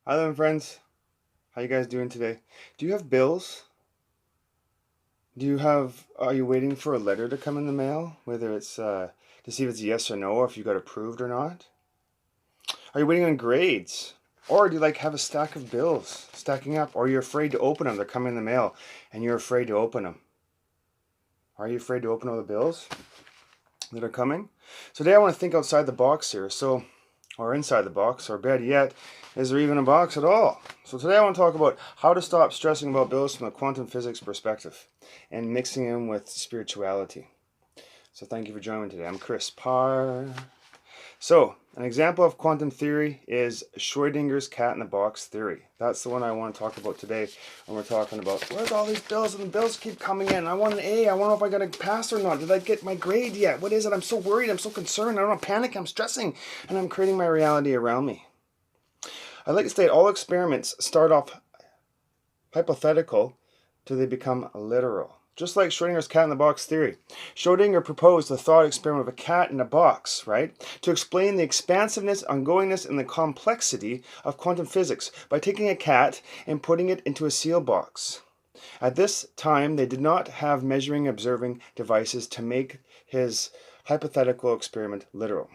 Hi there, friends. How you guys doing today? Do you have bills? Are you waiting for a letter to come in the mail? Whether it's to see if it's a yes or no, or if you got approved or not? Are you waiting on grades? Or do you have a stack of bills stacking up? Or you're afraid to open them? They're coming in the mail and you're afraid to open them. Are you afraid to open all the bills that are coming? So today I want to think outside the box here. Or inside the box, or better yet, is there even a box at all? So today I want to talk about how to stop stressing about bills from a quantum physics perspective and mixing in with spirituality. So thank you for joining me today. I'm Chris Parr. So an example of quantum theory is Schrodinger's cat in the box theory. That's the one I want to talk about today when we're talking about where's all these bills and the bills keep coming in. I want an A. I want to know if I got a pass or not. Did I get my grade yet? What is it? I'm so worried. I'm so concerned. I don't panic. I'm stressing. And I'm creating my reality around me. I like to state all experiments start off hypothetical till they become literal. Just like Schrodinger's cat in the box theory. Schrodinger proposed the thought experiment of a cat in a box, right? To explain the expansiveness, ongoingness, and the complexity of quantum physics by taking a cat and putting it into a seal box. At this time, they did not have measuring observing devices to make his hypothetical experiment literal.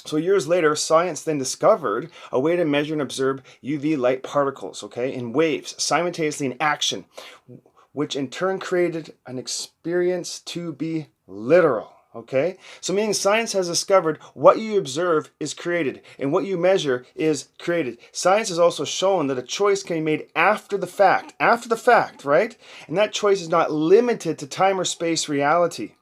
So years later, science then discovered a way to measure and observe UV light particles, in waves, simultaneously in action, which in turn created an experience to be literal. So meaning science has discovered what you observe is created and what you measure is created. Science has also shown that a choice can be made after the fact, right? And that choice is not limited to time or space reality.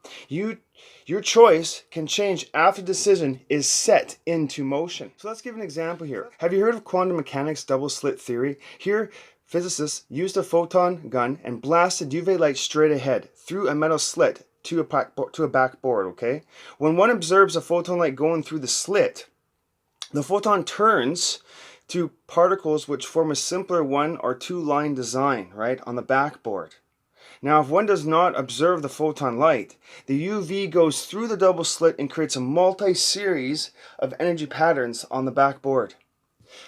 Your choice can change after the decision is set into motion. So let's give an example here. Have you heard of quantum mechanics double slit theory? Here, physicists used a photon gun and blasted UV light straight ahead through a metal slit to a backboard, When one observes a photon light going through the slit, the photon turns to particles which form a simpler one or two line design, right, on the backboard. Now, if one does not observe the photon light, the UV goes through the double slit and creates a multi-series of energy patterns on the backboard.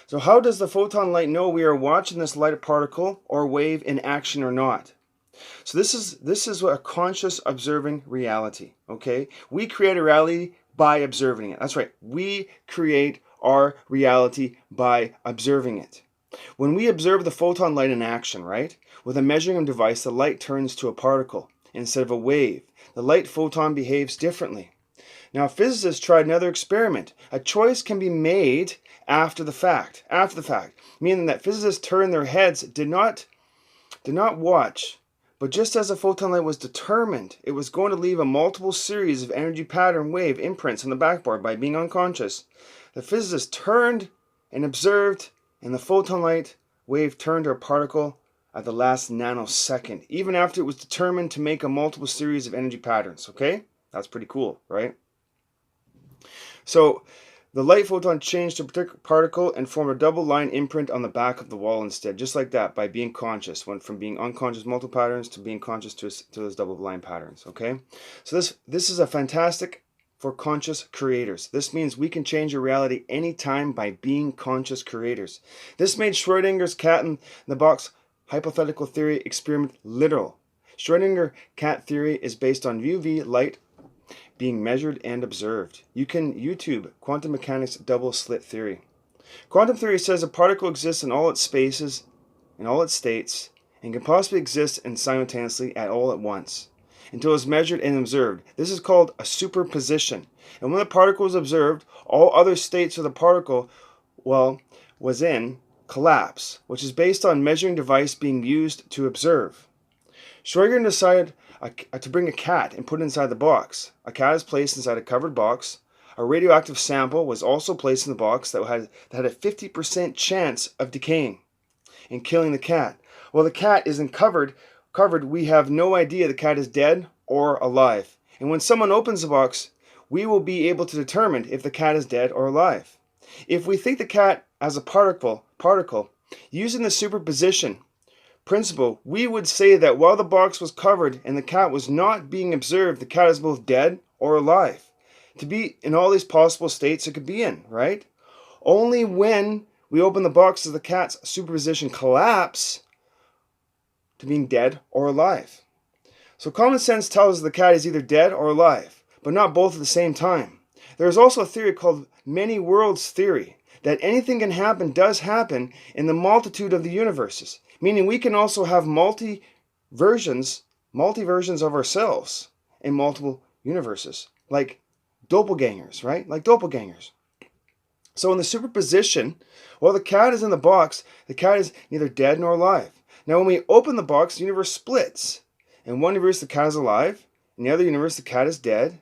So how does the photon light know we are watching this light particle or wave in action or not? So this is what a conscious observing reality, We create a reality by observing it. That's right. We create our reality by observing it. When we observe the photon light in action, right, with a measuring device, the light turns to a particle instead of a wave. The light photon behaves differently. Now, physicists tried another experiment. A choice can be made after the fact, meaning that physicists turned their heads, did not watch, but just as the photon light was determined, it was going to leave a multiple series of energy pattern wave imprints on the backboard by being unconscious. The physicists turned and observed, and the photon light wave turned to a particle at the last nanosecond, even after it was determined to make a multiple series of energy patterns, That's pretty cool, right? So the light photon changed to a particular particle and formed a double line imprint on the back of the wall instead, just like that, by being conscious. Went from being unconscious multiple patterns to being conscious to those double line patterns, So this is a fantastic for conscious creators. This means we can change your reality anytime by being conscious creators. This made Schrodinger's cat in the box hypothetical theory experiment literal. Schrodinger cat theory is based on UV light being measured and observed. You can YouTube quantum mechanics double slit theory. Quantum theory says a particle exists in all its spaces, in all its states, and can possibly exist and simultaneously all at once, until it is measured and observed. This is called a superposition. And when the particle is observed, all other states of the particle, was in collapse, which is based on measuring device being used to observe. Schrodinger decided to bring a cat and put it inside the box. A cat is placed inside a covered box. A radioactive sample was also placed in the box that had a 50% chance of decaying and killing the cat. While the cat isn't covered, we have no idea the cat is dead or alive. And when someone opens the box, we will be able to determine if the cat is dead or alive. If we think the cat as a particle, using the superposition principle, we would say that while the box was covered and the cat was not being observed, the cat is both dead or alive. To be in all these possible states it could be in, right? Only when We open the box, does the cat's superposition collapse to being dead or alive? So common sense tells us the cat is either dead or alive, but not both at the same time. There is also a theory called many worlds theory, that anything can happen does happen in the multitude of the universes, meaning we can also have multi-versions of ourselves in multiple universes, like doppelgangers, right? Like doppelgangers. So in the superposition, while the cat is in the box, the cat is neither dead nor alive. Now when we open the box, the universe splits. In one universe, the cat is alive. In the other universe, the cat is dead.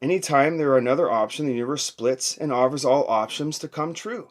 Anytime there are another option, the universe splits and offers all options to come true.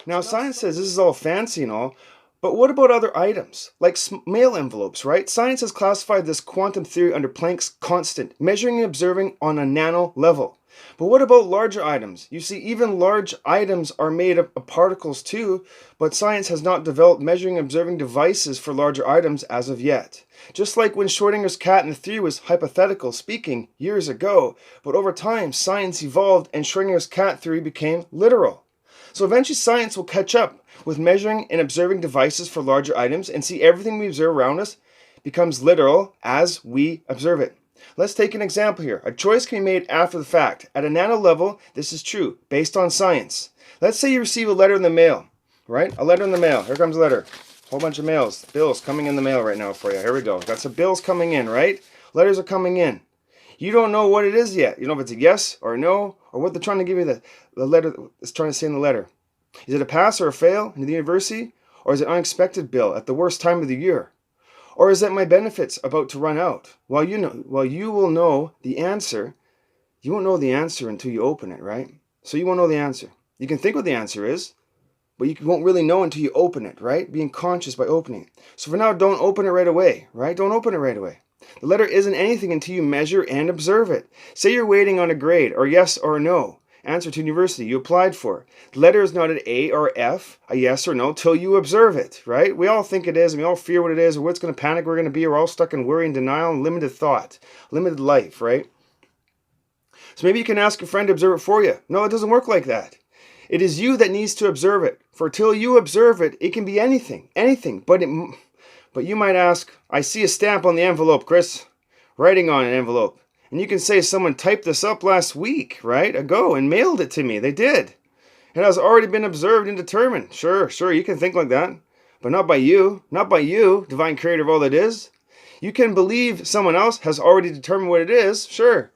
Now science says this is all fancy and all, but what about other items, like mail envelopes, right? Science has classified this quantum theory under Planck's constant, measuring and observing on a nano level. But what about larger items? You see, even large items are made of particles too, but science has not developed measuring and observing devices for larger items as of yet. Just like when Schrodinger's cat in the theory was hypothetical speaking years ago, but over time science evolved and Schrodinger's cat theory became literal. So eventually science will catch up with measuring and observing devices for larger items and see everything we observe around us becomes literal as we observe it. Let's take an example here. A choice can be made after the fact. At a nano level, this is true, based on science. Let's say you receive a letter in the mail, right? A letter in the mail. Here comes a letter. Whole bunch of bills coming in the mail right now for you. Here we go. Got some bills coming in, right? Letters are coming in. You don't know what it is yet. You don't know if it's a yes or a no, or what they're trying to give you the letter is trying to say in the letter. Is it a pass or a fail into the university? Or is it an unexpected bill at the worst time of the year? Or is it my benefits about to run out? Well, you will know the answer. You won't know the answer until you open it, right? So you won't know the answer. You can think what the answer is, but you won't really know until you open it, right? Being conscious by opening it. So for now, don't open it right away, right? Don't open it right away. The letter isn't anything until you measure and observe it. Say you're waiting on a grade, or yes or no. Answer to university you applied for. The letter is not an A or F, a yes or no, till you observe it, right? We all think it is, and we all fear what it is, or what's going to panic we're going to be. We're all stuck in worry and denial and limited thought, limited life, right? So maybe you can ask a friend to observe it for you. No, it doesn't work like that. It is you that needs to observe it. For till you observe it, it can be anything. But you might ask, I see a stamp on the envelope, Chris. Writing on an envelope. And you can say someone typed this up last week, right, ago, and mailed it to me. They did. It has already been observed and determined. Sure, you can think like that. But not by you. Not by you, divine creator of all that is. You can believe someone else has already determined what it is. Sure.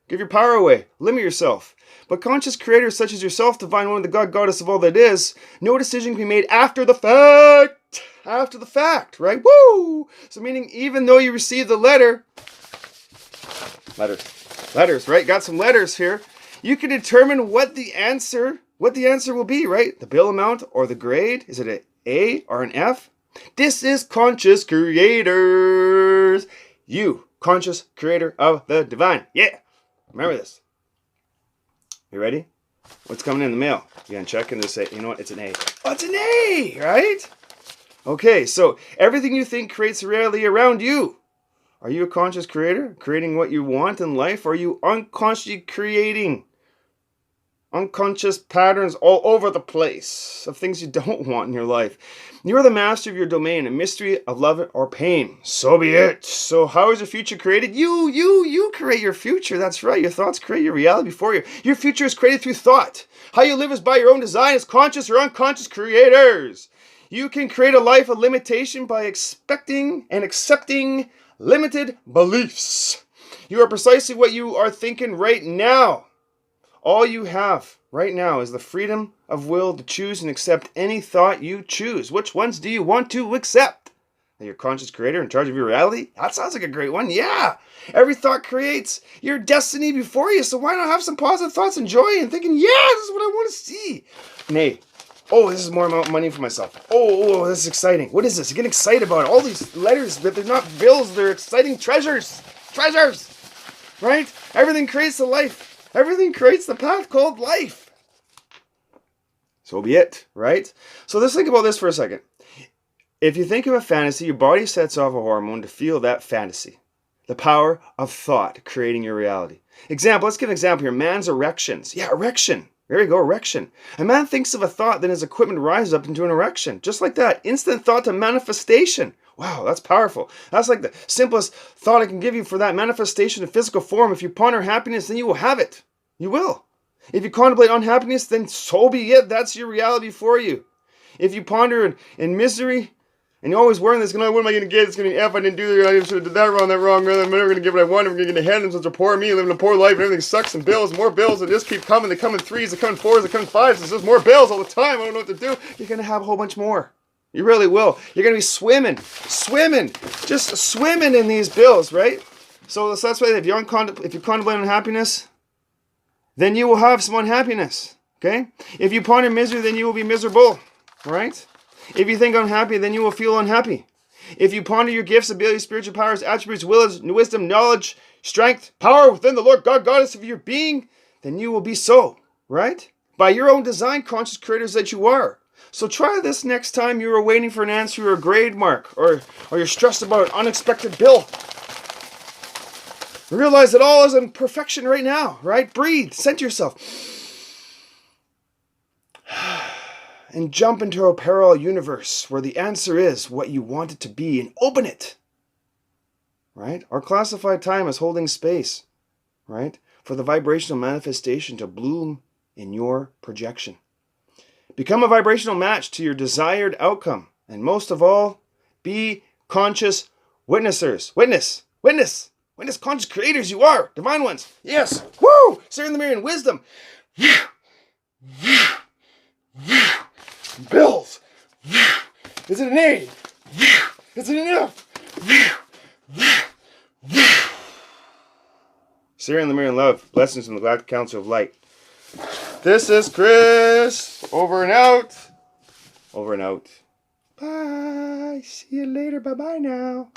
Give your power away. Limit yourself. But conscious creators such as yourself, divine one, the God, goddess of all that is, no decision can be made after the fact. After the fact, right? Woo! So meaning even though you receive the letters, right? Got some letters here. You can determine what the answer will be, right? The bill amount or the grade. Is it an A or an F? This is conscious creators. You, conscious creator of the divine. Yeah. Remember this. You ready? What's coming in the mail? You're going to check and just say, you know what? It's an A. Oh, it's an A, right? Okay, so everything you think creates reality around you. Are you a conscious creator? Creating what you want in life? Or are you unconsciously creating unconscious patterns all over the place of things you don't want in your life? You're the master of your domain, a mystery of love or pain. So be it. So how is your future created? You create your future. That's right. Your thoughts create your reality before you. Your future is created through thought. How you live is by your own design as conscious or unconscious creators. You can create a life of limitation by expecting and accepting limited beliefs. You are precisely what you are thinking right now. All you have right now is the freedom of will to choose and accept any thought you choose. Which ones do you want to accept? Are you a conscious creator in charge of your reality? That sounds like a great one. Yeah. Every thought creates your destiny before you. So why not have some positive thoughts and joy and thinking, yeah, this is what I want to see. Nay. Oh, this is more money for myself. Oh, this is exciting. What is this? You get excited about it. All these letters, but they're not bills. They're exciting treasures. Treasures. Right? Everything creates the life. Everything creates the path called life. So be it, right? So let's think about this for a second. If you think of a fantasy, your body sets off a hormone to feel that fantasy. The power of thought creating your reality. Example, let's give an example here. Man's erections. Yeah, erection. There you go, erection. A man thinks of a thought, then his equipment rises up into an erection. Just like that. Instant thought to manifestation. Wow, that's powerful. That's like the simplest thought I can give you for that manifestation in physical form. If you ponder happiness, then you will have it. You will. If you contemplate unhappiness, then so be it. That's your reality for you. If you ponder in misery, and you're always worrying, what am I going to get? It's going to be F. I didn't do that. I should have did that wrong, I'm never going to get what I want. I'm going to get ahead. I'm such a poor me, living a poor life, and everything sucks, and bills, more bills, and just keep coming. They come in threes, they come in fours, they come in fives. It's just more bills all the time. I don't know what to do. You're going to have a whole bunch more. You really will. You're going to be swimming, just swimming in these bills, right? So that's why if you contemplate unhappiness, then you will have some unhappiness, okay? If you ponder misery, then you will be miserable, right? If you think unhappy, then you will feel unhappy. If you ponder your gifts, abilities, spiritual powers, attributes, wisdom, knowledge, strength, power within the Lord God, Goddess of your being, then you will be so, right? By your own design, conscious creators that you are. So try this next time you are waiting for an answer or a grade mark, or you're stressed about an unexpected bill. Realize that all is in perfection right now, right? Breathe, center yourself. And jump into a parallel universe where the answer is what you want it to be, and open it, right? Or classify time as holding space, right? For the vibrational manifestation to bloom in your projection. Become a vibrational match to your desired outcome. And most of all, be conscious witnessers. Witness, conscious creators you are, divine ones. Yes, woo! Stare in the mirror in wisdom. Bills. Is it an A? Is it an F? Stare in the mirror in love. Blessings from the Galactic Council of Light. This is Chris. Over and out. Over and out. Bye. See you later. Bye-bye now.